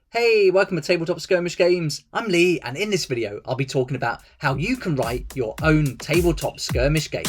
Hey, welcome to Tabletop Skirmish Games. I'm Lee, and in this video I'll be talking about how you can write your own tabletop skirmish game.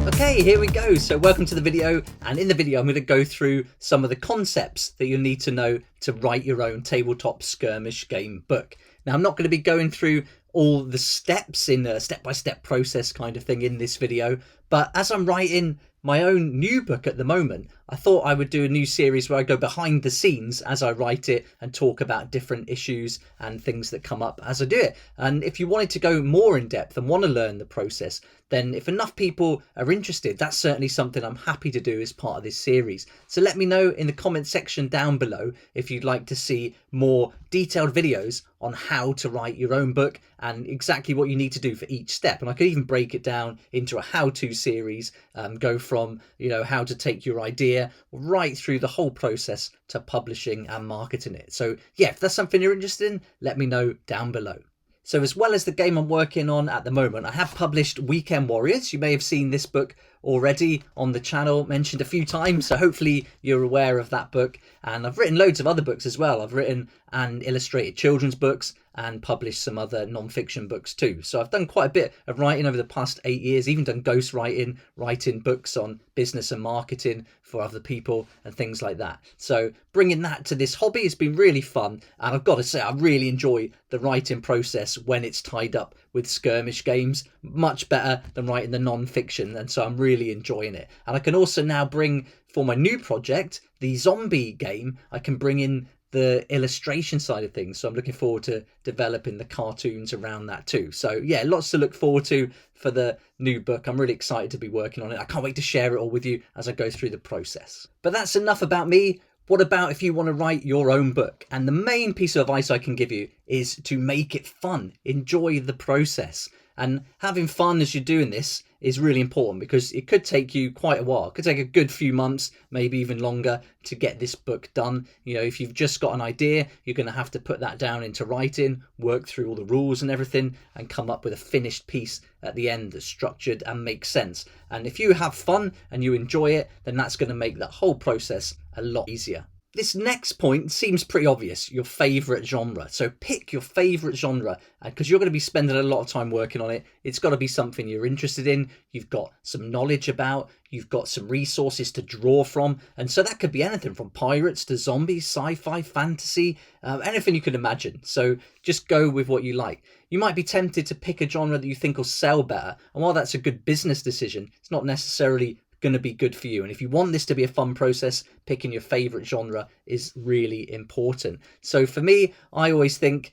Okay, here we go. So welcome to the video, and in the video I'm going to go through some of the concepts that you'll need to know to write your own tabletop skirmish game book. Now, I'm not going to be going through all the steps in a step-by-step process kind of thing in this video, but as I'm writing my own new book at the moment, I thought I would do a new series where I go behind the scenes as I write it and talk about different issues and things that come up as I do it. And if you wanted to go more in depth and want to learn the process, then if enough people are interested, that's certainly something I'm happy to do as part of this series. So let me know in the comment section down below if you'd like to see more detailed videos on how to write your own book and exactly what you need to do for each step. And I could even break it down into a how-to series, go from, how to take your idea right through the whole process to publishing and marketing it. So yeah, if that's something you're interested in, let me know down below. So as well as the game I'm working on at the moment, I have published Weekend Warriors. You may have seen this book already on the channel, mentioned a few times, so hopefully you're aware of that book. And I've written loads of other books as well. I've written and illustrated children's books and published some other non-fiction books too. So I've done quite a bit of writing over the past 8 years, even done ghost writing books on business and marketing for other people and things like that. So bringing that to this hobby has been really fun, and I've got to say I really enjoy the writing process when it's tied up with skirmish games, much better than writing the non-fiction, and so I'm really enjoying it. And I can also now bring, for my new project, the zombie game, I can bring in the illustration side of things, so I'm looking forward to developing the cartoons around that too. So yeah, lots to look forward to for the new book. I'm really excited to be working on it. I can't wait to share it all with you as I go through the process. But that's enough about me. What about if you want to write your own book? And the main piece of advice I can give you is to make it fun. Enjoy the process. And having fun as you're doing this is really important, because it could take you quite a while. It could take a good few months, maybe even longer, to get this book done. If you've just got an idea, you're going to have to put that down into writing, work through all the rules and everything, and come up with a finished piece at the end that's structured and makes sense. And if you have fun and you enjoy it, then that's going to make that whole process a lot easier. This next point seems pretty obvious, your favourite genre. So pick your favourite genre, because you're going to be spending a lot of time working on it. It's got to be something you're interested in, you've got some knowledge about, you've got some resources to draw from. And so that could be anything from pirates to zombies, sci-fi, fantasy, anything you can imagine. So just go with what you like. You might be tempted to pick a genre that you think will sell better. And while that's a good business decision, it's not necessarily going to be good for you. And if you want this to be a fun process, picking your favorite genre is really important. So for me, I always think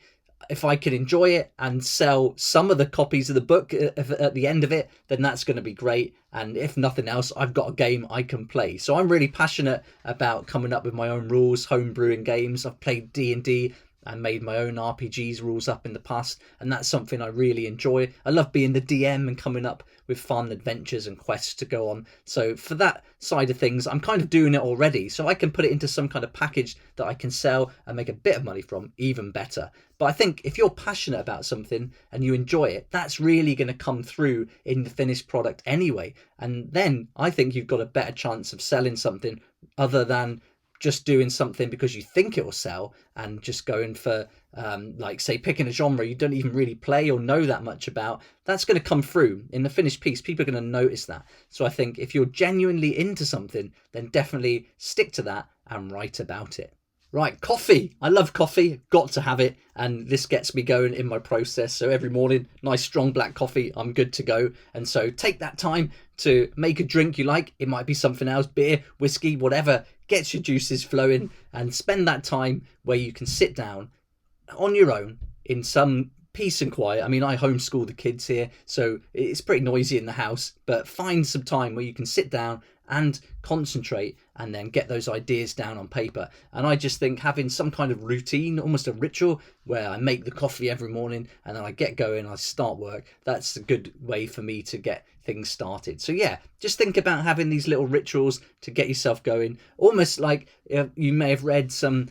if I can enjoy it and sell some of the copies of the book at the end of it, then that's going to be great. And if nothing else, I've got a game I can play. So I'm really passionate about coming up with my own rules, homebrewing games. I've played D&D and made my own RPGs rules up in the past, and that's something I really enjoy. I love being the DM and coming up with fun adventures and quests to go on. So for that side of things, I'm kind of doing it already, so I can put it into some kind of package that I can sell and make a bit of money from, even better. But I think if you're passionate about something and you enjoy it, that's really going to come through in the finished product anyway. And then I think you've got a better chance of selling something other than just doing something because you think it will sell and just going for like, say, picking a genre you don't even really play or know that much about. That's going to come through in the finished piece. People are going to notice that. So I think if you're genuinely into something, then definitely stick to that and write about it. Right, coffee. I love coffee, got to have it, and this gets me going in my process. So every morning, nice strong black coffee, I'm good to go. And so take that time to make a drink you like. It might be something else, beer, whiskey, whatever gets your juices flowing, and spend that time where you can sit down on your own in some peace and quiet. I mean, I homeschool the kids here, so it's pretty noisy in the house, but find some time where you can sit down and concentrate and then get those ideas down on paper. And I just think having some kind of routine, almost a ritual, where I make the coffee every morning and then I get going, I start work, that's a good way for me to get things started. So yeah, just think about having these little rituals to get yourself going, almost like you may have read some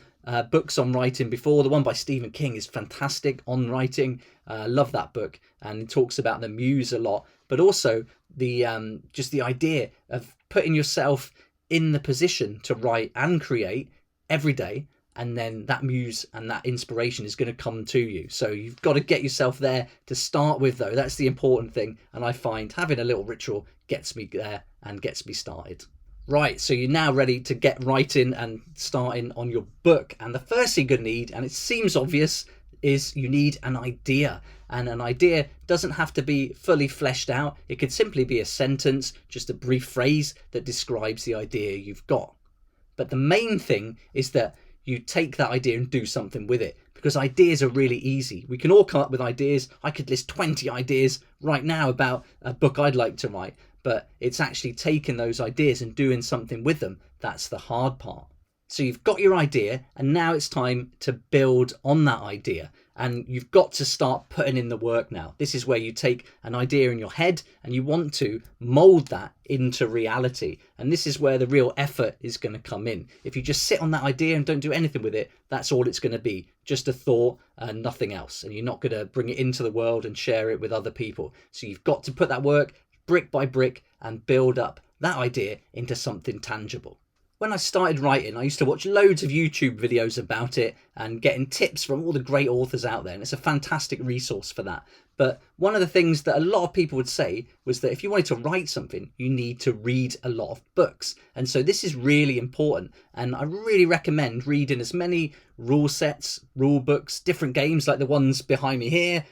books on writing before. The one by Stephen King is fantastic on writing. I love that book, and it talks about the muse a lot, but also the just the idea of putting yourself in the position to write and create every day, and then that muse and that inspiration is going to come to you. So you've got to get yourself there to start with, though. That's the important thing, and I find having a little ritual gets me there and gets me started. Right, so you're now ready to get writing and starting on your book, and the first thing you're going to need, and it seems obvious, is you need an idea. And an idea doesn't have to be fully fleshed out. It could simply be a sentence, just a brief phrase that describes the idea you've got. But the main thing is that you take that idea and do something with it, because ideas are really easy. We can all come up with ideas. I could list 20 ideas right now about a book I'd like to write, but it's actually taking those ideas and doing something with them. That's the hard part. So you've got your idea, and now it's time to build on that idea, and you've got to start putting in the work now. This is where you take an idea in your head and you want to mold that into reality, and this is where the real effort is going to come in. If you just sit on that idea and don't do anything with it, that's all it's going to be, just a thought and nothing else, and you're not going to bring it into the world and share it with other people. So you've got to put that work brick by brick and build up that idea into something tangible. When I started writing, I used to watch loads of YouTube videos about it and getting tips from all the great authors out there, and it's a fantastic resource for that. But one of the things that a lot of people would say was that if you wanted to write something, you need to read a lot of books. And so this is really important, and I really recommend reading as many rule sets, rule books, different games like the ones behind me here,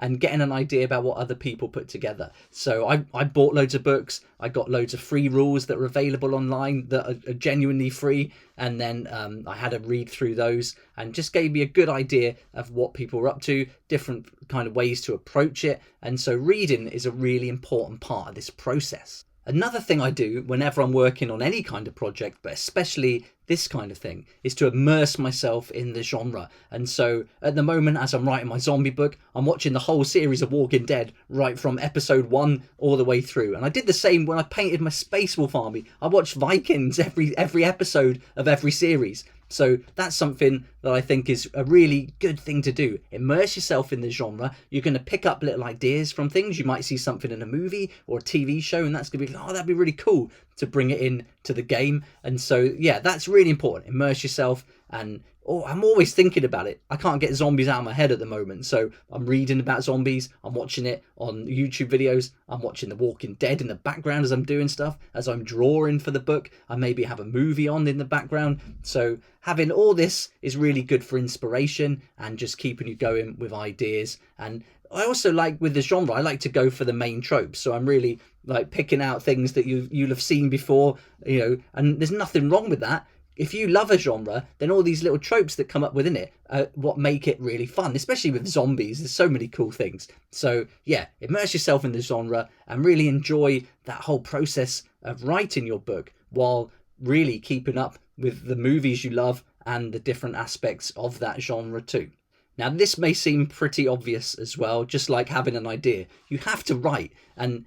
and getting an idea about what other people put together. So I bought loads of books. I got loads of free rules that are available online that are genuinely free, and then I had a read through those and just gave me a good idea of what people were up to, different kind of ways to approach it. And so reading is a really important part of this process. Another thing I do whenever I'm working on any kind of project, but especially this kind of thing, is to immerse myself in the genre. And so at the moment, as I'm writing my zombie book, I'm watching the whole series of Walking Dead right from episode 1 all the way through. And I did the same when I painted my Space Wolf army. I watched Vikings every episode of every series. So that's something that I think is a really good thing to do. Immerse yourself in the genre. You're going to pick up little ideas from things. You might see something in a movie or a TV show, and that's going to be, oh, that'd be really cool to bring it in to the game. And so, yeah, that's really important. Immerse yourself. And I'm always thinking about it. I can't get zombies out of my head at the moment. So I'm reading about zombies. I'm watching it on YouTube videos. I'm watching The Walking Dead in the background as I'm doing stuff. As I'm drawing for the book, I maybe have a movie on in the background. So having all this is really good for inspiration and just keeping you going with ideas. And I also like, with the genre, I like to go for the main tropes. So I'm really like picking out things that you'll have seen before, and there's nothing wrong with that. If you love a genre, then all these little tropes that come up within it are what make it really fun, especially with zombies. There's so many cool things. So yeah, immerse yourself in the genre and really enjoy that whole process of writing your book while really keeping up with the movies you love and the different aspects of that genre too. Now, this may seem pretty obvious as well, just like having an idea. You have to write, and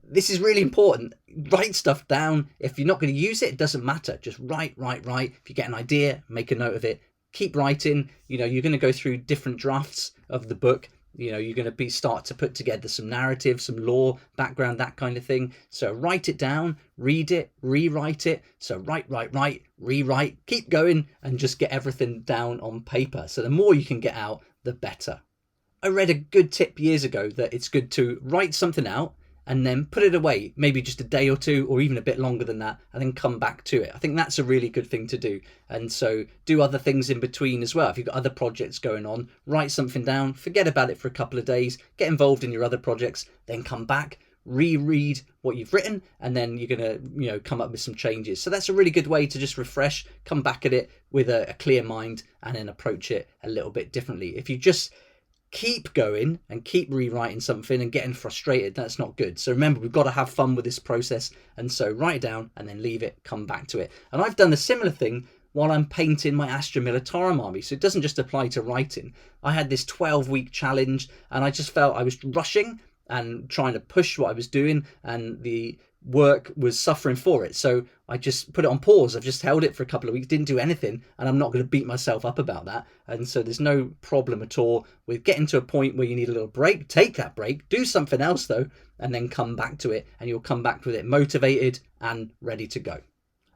this is really important. Write stuff down. If you're not going to use it, it doesn't matter. Just write. If you get an idea, make a note of it. Keep writing. You're going to go through different drafts of the book. You're going to start to put together some narrative, some lore, background, that kind of thing. So write it down, read it, rewrite it. So write, rewrite, keep going, and just get everything down on paper. So the more you can get out, the better. I read a good tip years ago that it's good to write something out and then put it away, maybe just a day or two, or even a bit longer than that, and then come back to it. I think that's a really good thing to do. And so do other things in between as well. If you've got other projects going on, write something down, forget about it for a couple of days, get involved in your other projects, then come back, reread what you've written, and then you're going to come up with some changes. So that's a really good way to just refresh, come back at it with a clear mind, and then approach it a little bit differently. If you just keep going and keep rewriting something and getting frustrated, that's not good. So remember, we've got to have fun with this process, and so write it down and then leave it, come back to it. And I've done a similar thing while I'm painting my Astra Militarum army, so it doesn't just apply to writing. I had this 12-week challenge, and I just felt I was rushing and trying to push what I was doing, and the work was suffering for it. So I just put it on pause. I've just held it for a couple of weeks, didn't do anything, and I'm not going to beat myself up about that. And so there's no problem at all with getting to a point where you need a little break. Take that break, do something else though, and then come back to it, and you'll come back with it motivated and ready to go.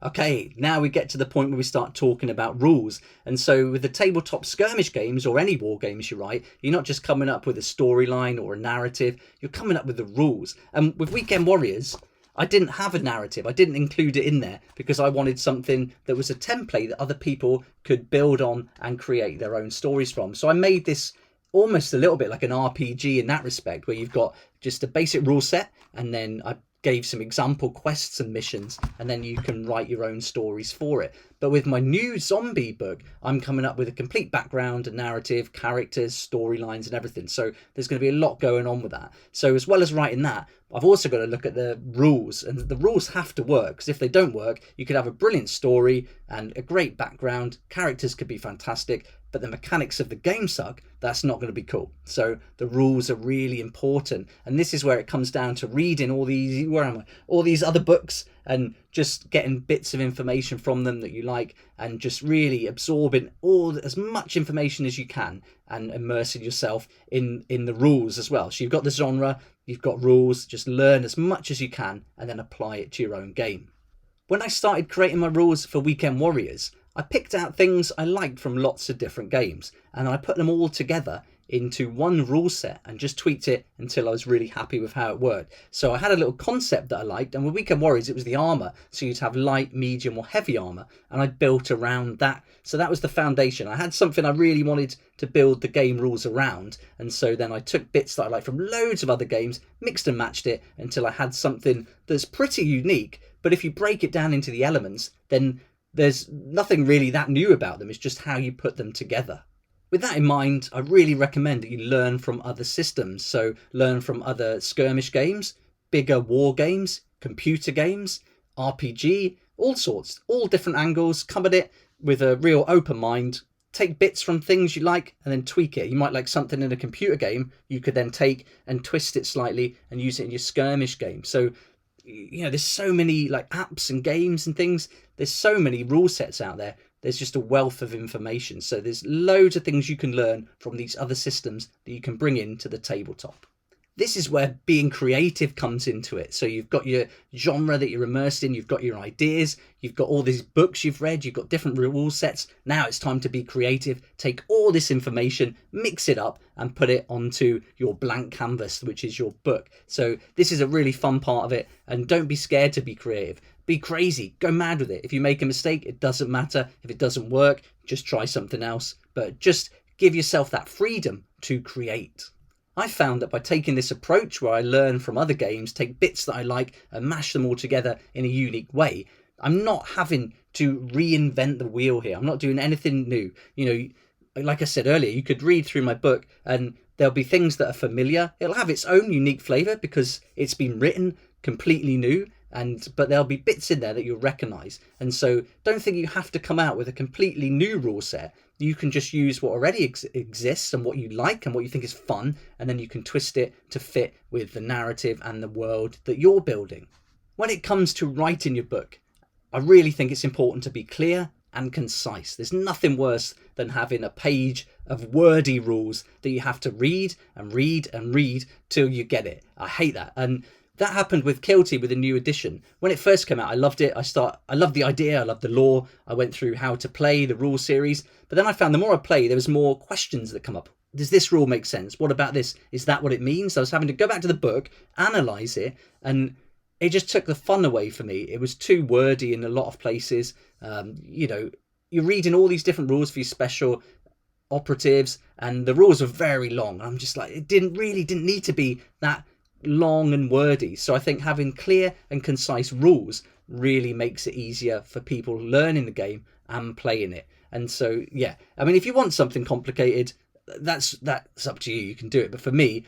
Okay, now we get to the point where we start talking about rules. And so with the tabletop skirmish games, or any war games you write, you're not just coming up with a storyline or a narrative, you're coming up with the rules. And with Weekend Warriors, I didn't have a narrative. I didn't include it in there because I wanted something that was a template that other people could build on and create their own stories from. So I made this almost a little bit like an RPG in that respect, where you've got just a basic rule set, and then I gave some example quests and missions, and then you can write your own stories for it. But with my new zombie book, I'm coming up with a complete background, a narrative, characters, storylines and everything. So there's going to be a lot going on with that. So as well as writing that, I've also got to look at the rules, and the rules have to work, because if they don't work, you could have a brilliant story and a great background, characters could be fantastic, but the mechanics of the game suck. That's not going to be cool. So the rules are really important, and this is where it comes down to reading all these other books and just getting bits of information from them that you like, and just really absorbing as much information as you can and immersing yourself in the rules as well. So you've got the genre, you've got rules, just learn as much as you can and then apply it to your own game. When I started creating my rules for Weekend Warriors, I picked out things I liked from lots of different games, and I put them all together into one rule set and just tweaked it until I was really happy with how it worked. So I had a little concept that I liked, and with Weekend Warriors it was the armor. So you'd have light, medium or heavy armor, and I built around that. So that was the foundation. I had something I really wanted to build the game rules around, and so then I took bits that I liked from loads of other games, mixed and matched it until I had something that's pretty unique. But if you break it down into the elements, then there's nothing really that new about them. It's just how you put them together. With that in mind, I really recommend that you learn from other systems. So learn from other skirmish games, bigger war games, computer games, RPG, all sorts, all different angles. Come at it with a real open mind. Take bits from things you like and then tweak it. You might like something in a computer game, you could then take and twist it slightly and use it in your skirmish game. So, you know, there's so many like apps and games and things. There's so many rule sets out there. There's just a wealth of information. So there's loads of things you can learn from these other systems that you can bring into the tabletop. This is where being creative comes into it. So you've got your genre that you're immersed in, you've got your ideas, you've got all these books you've read, you've got different rule sets. Now it's time to be creative. Take all this information, mix it up and put it onto your blank canvas, which is your book. So this is a really fun part of it, and don't be scared to be creative. Be crazy, go mad with it. If you make a mistake, it doesn't matter. If it doesn't work, just try something else, but just give yourself that freedom to create. I found that by taking this approach where I learn from other games, take bits that I like and mash them all together in a unique way, I'm not having to reinvent the wheel here. I'm not doing anything new. You know, like I said earlier, you could read through my book and there'll be things that are familiar. It'll have its own unique flavour because it's been written completely new, but there'll be bits in there that you'll recognise. And so don't think you have to come out with a completely new rule set. You can just use what already exists and what you like and what you think is fun, and then you can twist it to fit with the narrative and the world that you're building. When it comes to writing your book, I really think it's important to be clear and concise. There's nothing worse than having a page of wordy rules that you have to read and read and read till you get it. I hate that. And that happened with Kilty with the new edition. When it first came out, I loved it. I loved the idea. I loved the lore. I went through how to play the rule series. But then I found the more I play, there was more questions that come up. Does this rule make sense? What about this? Is that what it means? I was having to go back to the book, analyse it, and it just took the fun away for me. It was too wordy in a lot of places. You know, you're reading all these different rules for your special operatives, and the rules were very long. I'm just like, it didn't need to be that long and wordy. So I think having clear and concise rules really makes it easier for people learning the game and playing it. And so, yeah, I mean, if you want something complicated, that's up to you. You can do it. But for me,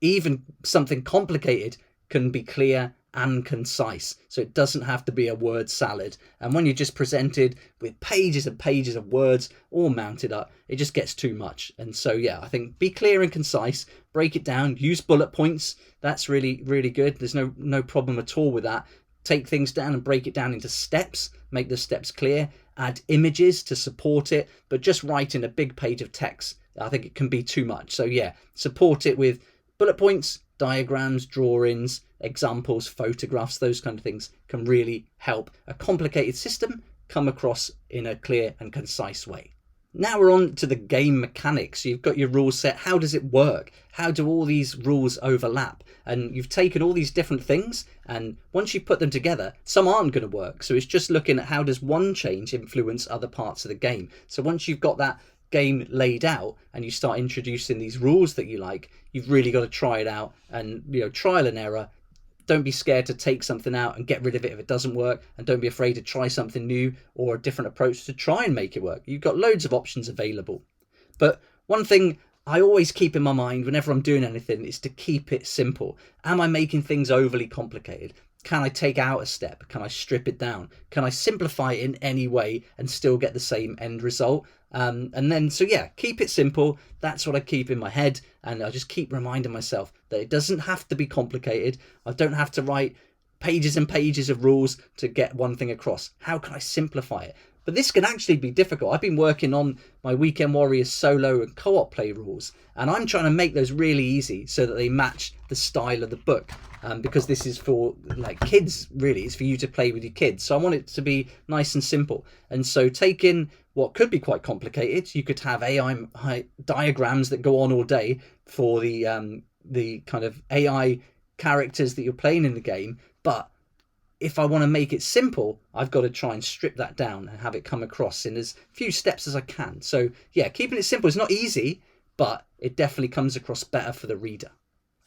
even something complicated can be clear and concise. So it doesn't have to be a word salad. And when you're just presented with pages and pages of words all mounted up, it just gets too much. And so, yeah, I think be clear and concise, break it down, use bullet points. That's really, really good. There's no problem at all with that. Take things down and break it down into steps, make the steps clear, add images to support it, but just writing a big page of text, I think it can be too much. So yeah, support it with bullet points, diagrams, drawings, examples, photographs. Those kind of things can really help a complicated system come across in a clear and concise way. Now we're on to the game mechanics. You've got your rule set. How does it work? How do all these rules overlap? And you've taken all these different things, and once you put them together, some aren't going to work. So it's just looking at how does one change influence other parts of the game. So once you've got that game laid out and you start introducing these rules that you like, you've really got to try it out, and trial and error. Don't be scared to take something out and get rid of it if it doesn't work, and don't be afraid to try something new or a different approach to try and make it work. You've got loads of options available. But one thing I always keep in my mind whenever I'm doing anything is to keep it simple. Am I making things overly complicated? Can I take out a step? Can I strip it down? Can I simplify it in any way and still get the same end result? So yeah, keep it simple. That's what I keep in my head, and I just keep reminding myself that it doesn't have to be complicated. I don't have to write pages and pages of rules to get one thing across. How can I simplify it? But this can actually be difficult. I've been working on my Weekend Warriors solo and co-op play rules, and I'm trying to make those really easy so that they match the style of the book, because this is for like kids, really. It's for you to play with your kids. So I want it to be nice and simple. And so taking what could be quite complicated, you could have AI diagrams that go on all day for the kind of AI characters that you're playing in the game. But if I want to make it simple, I've got to try and strip that down and have it come across in as few steps as I can. So yeah, keeping it simple is not easy, but it definitely comes across better for the reader.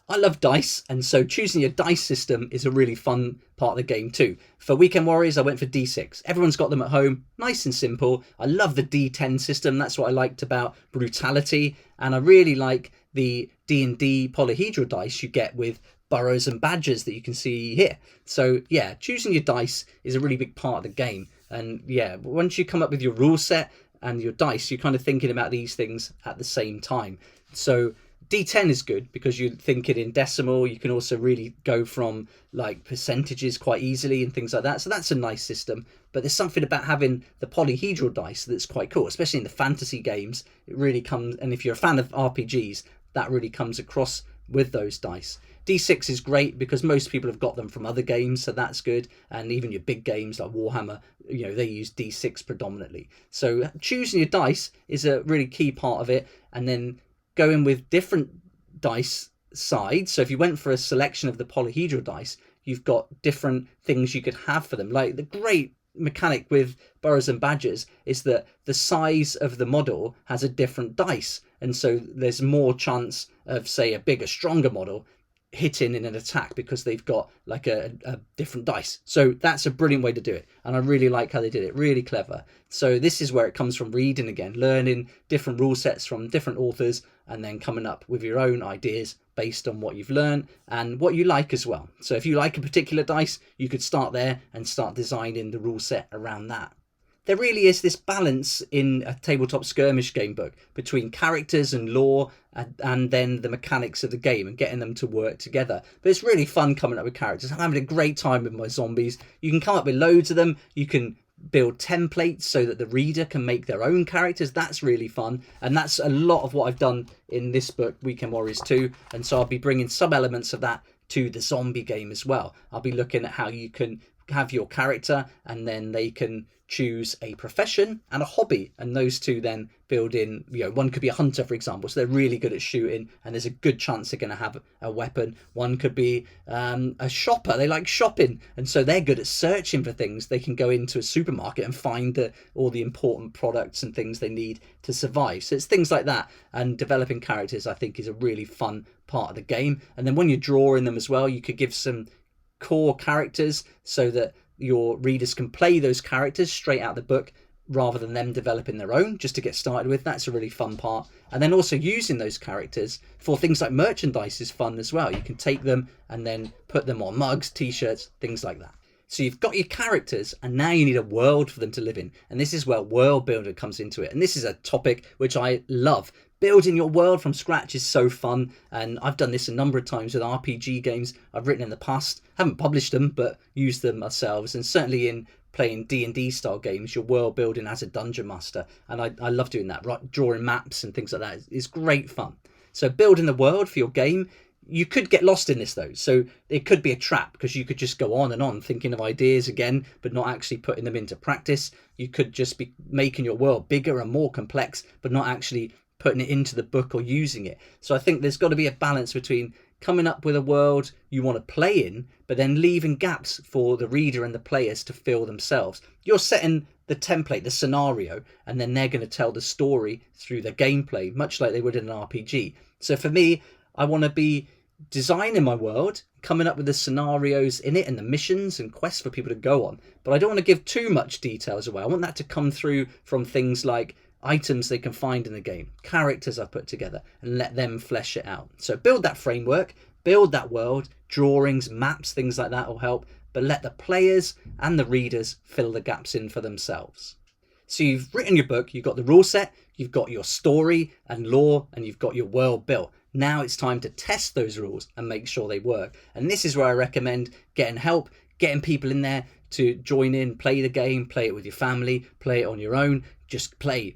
I love dice, and so choosing your dice system is a really fun part of the game too. For Weekend Warriors, I went for D6. Everyone's got them at home, nice and simple. I love the D10 system. That's what I liked about Brutality, and I really like the D&D polyhedral dice you get with burrows and badgers that you can see here. So yeah, choosing your dice is a really big part of the game. And yeah, once you come up with your rule set and your dice, you're kind of thinking about these things at the same time. So D10 is good because you think it in decimal. You can also really go from like percentages quite easily and things like that. So that's a nice system. But there's something about having the polyhedral dice that's quite cool, especially in the fantasy games. It really comes, and if you're a fan of RPGs, that really comes across with those dice. D6 is great because most people have got them from other games, so that's good. And even your big games like Warhammer, they use D6 predominantly. So choosing your dice is a really key part of it, and then going with different dice sides. So if you went for a selection of the polyhedral dice, you've got different things you could have for them. Like the great mechanic with burrows and badgers is that the size of the model has a different dice, and so there's more chance of, say, a bigger, stronger model hitting in an attack because they've got like a different dice. So that's a brilliant way to do it, and I really like how they did it. Really clever. So this is where it comes from reading again, learning different rule sets from different authors, and then coming up with your own ideas based on what you've learned and what you like as well. So if you like a particular dice, you could start there and start designing the rule set around that. There really is this balance in a tabletop skirmish game book between characters and lore and then the mechanics of the game and getting them to work together. But it's really fun coming up with characters. I'm having a great time with my zombies. You can come up with loads of them. You can build templates so that the reader can make their own characters. That's really fun, and that's a lot of what I've done in this book, Weekend Warriors 2. And so I'll be bringing some elements of that to the zombie game as well. I'll be looking at how you can have your character and then they can choose a profession and a hobby, and those two then build in, one could be a hunter, for example, so they're really good at shooting and there's a good chance they're going to have a weapon. One could be a shopper, they like shopping, and so they're good at searching for things. They can go into a supermarket and find all the important products and things they need to survive. So it's things like that, and developing characters I think is a really fun part of the game. And then when you're drawing them as well, you could give some core characters so that your readers can play those characters straight out the book rather than them developing their own just to get started with. That's a really fun part. And then also using those characters for things like merchandise is fun as well. You can take them and then put them on mugs, t-shirts, things like that. So you've got your characters, and now you need a world for them to live in. And this is where world builder comes into it. And this is a topic which I love. Building your world from scratch is so fun. And I've done this a number of times with RPG games I've written in the past. Haven't published them, but used them ourselves. And certainly in playing D&D style games, your world building as a dungeon master. And I love doing that, right? Drawing maps and things like that is great fun. So building the world for your game, you could get lost in this though. So it could be a trap because you could just go on and on thinking of ideas again, but not actually putting them into practice. You could just be making your world bigger and more complex, but not actually putting it into the book or using it. So I think there's got to be a balance between coming up with a world you want to play in, but then leaving gaps for the reader and the players to fill themselves. You're setting the template, the scenario, and then they're going to tell the story through the gameplay, much like they would in an RPG. So for me, I want to be designing my world, coming up with the scenarios in it and the missions and quests for people to go on. But I don't want to give too much details away. I want that to come through from things like items they can find in the game, characters I've put together, and let them flesh it out. So build that framework, build that world, drawings, maps, things like that will help, but let the players and the readers fill the gaps in for themselves. So you've written your book, you've got the rule set, you've got your story and lore, and you've got your world built. Now it's time to test those rules and make sure they work. And this is where I recommend getting help, getting people in there to join in, play the game, play it with your family, play it on your own. Just play,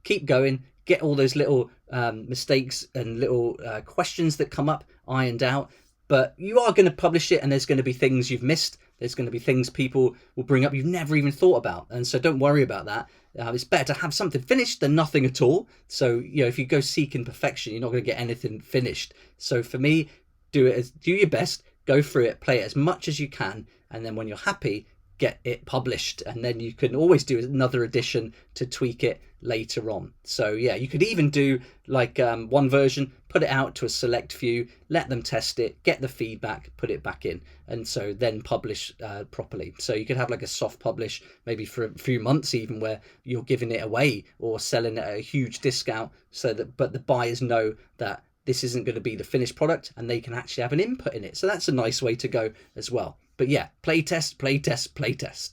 keep going, get all those little mistakes and little questions that come up ironed out. But you are going to publish it, and there's going to be things you've missed. There's going to be things people will bring up you've never even thought about. And so don't worry about that. It's better to have something finished than nothing at all. So, you know, if you go seeking perfection, you're not going to get anything finished. So for me, do your best, go through it, play it as much as you can. And then when you're happy, get it published, and then you can always do another edition to tweak it later on. So yeah, you could even do like one version, put it out to a select few, let them test it, get the feedback, put it back in, and so then publish properly. So you could have like a soft publish maybe for a few months even, where you're giving it away or selling it at a huge discount, so that but the buyers know that this isn't going to be the finished product and they can actually have an input in it. So that's a nice way to go as well. But yeah, playtest, playtest, playtest.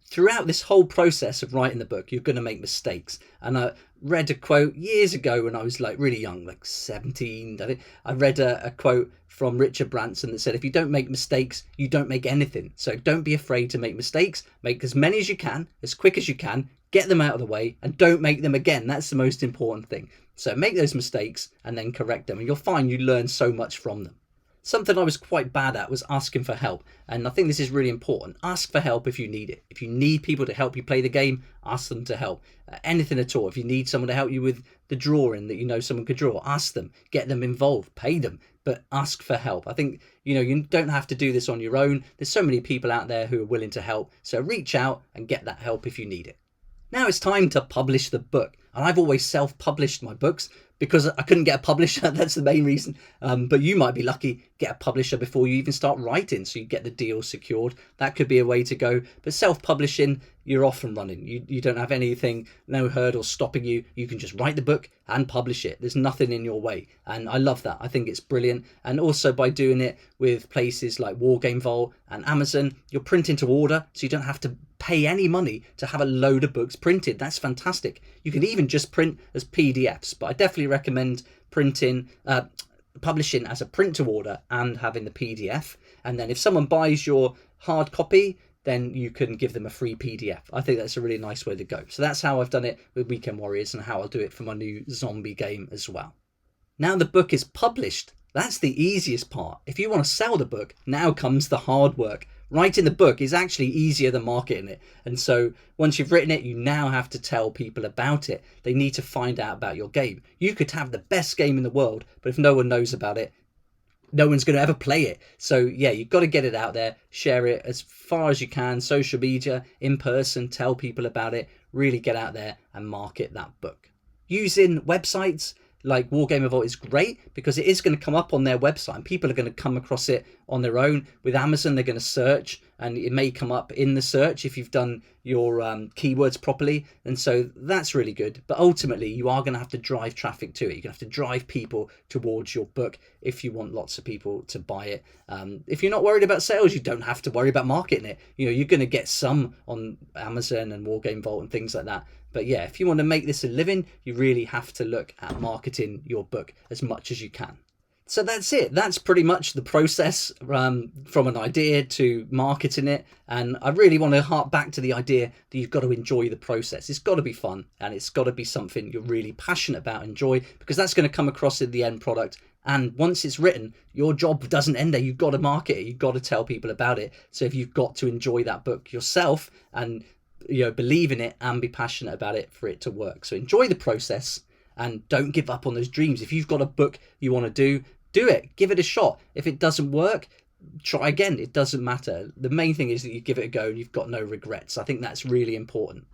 Throughout this whole process of writing the book, you're going to make mistakes. And I read a quote years ago when I was like really young, like 17. I think I read a quote from Richard Branson that said, if you don't make mistakes, you don't make anything. So don't be afraid to make mistakes. Make as many as you can, as quick as you can, get them out of the way, and don't make them again. That's the most important thing. So make those mistakes and then correct them, and you'll find you learn so much from them. Something I was quite bad at was asking for help, and I think this is really important. Ask for help if you need it. If you need people to help you play the game, ask them to help. Anything at all. If you need someone to help you with the drawing that you know someone could draw, ask them. Get them involved, pay them, but ask for help. I think, you know, you don't have to do this on your own. There's so many people out there who are willing to help, so reach out and get that help if you need it. Now it's time to publish the book. And I've always self-published my books because I couldn't get a publisher. That's the main reason. But you might be lucky, get a publisher before you even start writing, so you get the deal secured. That could be a way to go. But self-publishing, you're off and running. You don't have anything, no hurdles stopping you. You can just write the book and publish it. There's nothing in your way. And I love that. I think it's brilliant. And also by doing it with places like Wargame Vault and Amazon, you're printing to order, so you don't have to pay any money to have a load of books printed. That's fantastic. You can even just print as PDFs, but I definitely recommend publishing as a print to order and having the PDF. And then if someone buys your hard copy, then you can give them a free PDF. I think that's a really nice way to go. So that's how I've done it with Weekend Warriors, and how I'll do it for my new zombie game as well. Now the book is published. That's the easiest part. If you want to sell the book, now comes the hard work. Writing the book is actually easier than marketing it. And so once you've written it, you now have to tell people about it. They need to find out about your game. You could have the best game in the world, but if no one knows about it, no one's going to ever play it. So yeah, you've got to get it out there, share it as far as you can, social media, in person, tell people about it, really get out there and market that book. Using websites like Wargame Vault is great because it is going to come up on their website and people are going to come across it on their own. With Amazon, they're going to search and it may come up in the search if you've done your keywords properly, and so that's really good. But ultimately you are going to have to drive traffic to it. You're going to have to drive people towards your book if you want lots of people to buy it. If you're not worried about sales, you don't have to worry about marketing it. You know, you're going to get some on Amazon and Wargame Vault and things like that. But yeah, if you want to make this a living, you really have to look at marketing your book as much as you can. So that's it. That's pretty much the process from an idea to marketing it. And I really want to hark back to the idea that you've got to enjoy the process. It's got to be fun, and it's got to be something you're really passionate about, enjoy, because that's going to come across in the end product. And once it's written, your job doesn't end there. You've got to market it. You've got to tell people about it. So if you've got to enjoy that book yourself and, you know, believe in it and be passionate about it for it to work. So enjoy the process and don't give up on those dreams. If you've got a book you want to do it, give it a shot. If it doesn't work, try again. It doesn't matter. The main thing is that you give it a go and you've got no regrets. I think that's really important.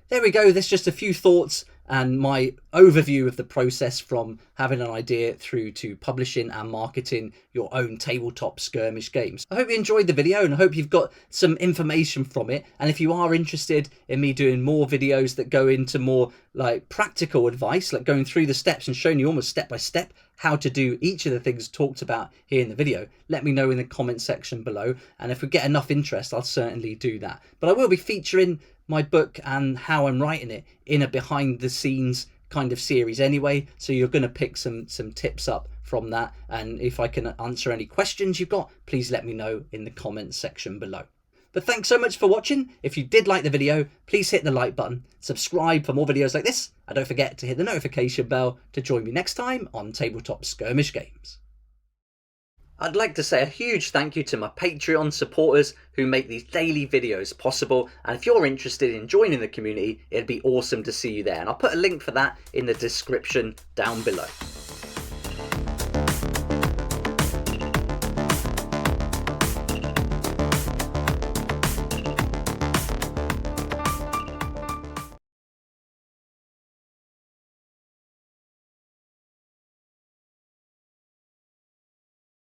There we go. There's just a few thoughts and my overview of the process from having an idea through to publishing and marketing your own tabletop skirmish games. I hope you enjoyed the video and I hope you've got some information from it. And if you are interested in me doing more videos that go into more like practical advice, like going through the steps and showing you almost step by step how to do each of the things talked about here in the video, let me know in the comment section below. And if we get enough interest, I'll certainly do that. But I will be featuring my book and how I'm writing it in a behind the scenes kind of series anyway, so you're going to pick some tips up from that, and if I can answer any questions you've got, please let me know in the comments section below. But thanks so much for watching. If you did like the video, please hit the like button, subscribe for more videos like this, and don't forget to hit the notification bell to join me next time on Tabletop Skirmish Games. I'd like to say a huge thank you to my Patreon supporters who make these daily videos possible, and if you're interested in joining the community, it'd be awesome to see you there, and I'll put a link for that in the description down below.